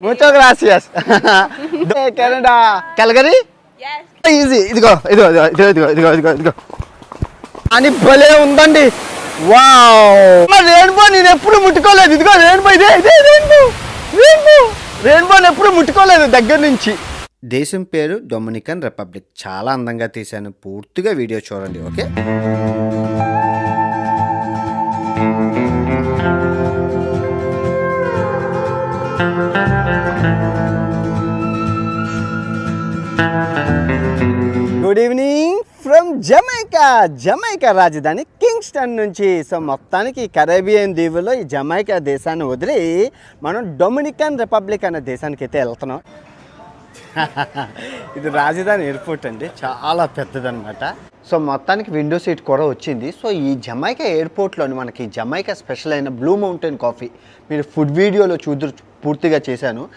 Muchas gracias. Canada. Calgary? Yes. Easy. ఇదిగో. అని భలే ఉందండి. వావ్. రెయిన్బో నేను ఎప్పుడు ముట్టుకోలేదు. ఇదిగో రెయిన్బో ఇదే రెయిన్బోని ఎప్పుడు ముట్టుకోలేదు దగ్గర నుంచి. దేశం పేరు డొమినికన్ రిపబ్లిక్. చాలా అందంగా తీశాను. పూర్తిగా వీడియో చూడండి. Okay. Good evening from Jamaica రాజధాని కింగ్స్టన్ నుంచి. సో మొత్తానికి కరేబియన్ దీవుల్లో ఈ జమైకా దేశాన్ని వదిలి మనం డొమినికన్ రిపబ్లిక్ అనే దేశానికి అయితే వెళ్తున్నాం. ఇది రాజధాని ఎయిర్పోర్ట్ అండి, చాలా పెద్దదన్నమాట. సో మొత్తానికి విండో సీట్ కూడా వచ్చింది. సో ఈ జమైకా ఎయిర్పోర్ట్లోని మనకి జమైకా స్పెషల్ అయిన బ్లూ మౌంటైన్ కాఫీ మీరు ఫుడ్ వీడియోలో పూర్తిగా చేశాను.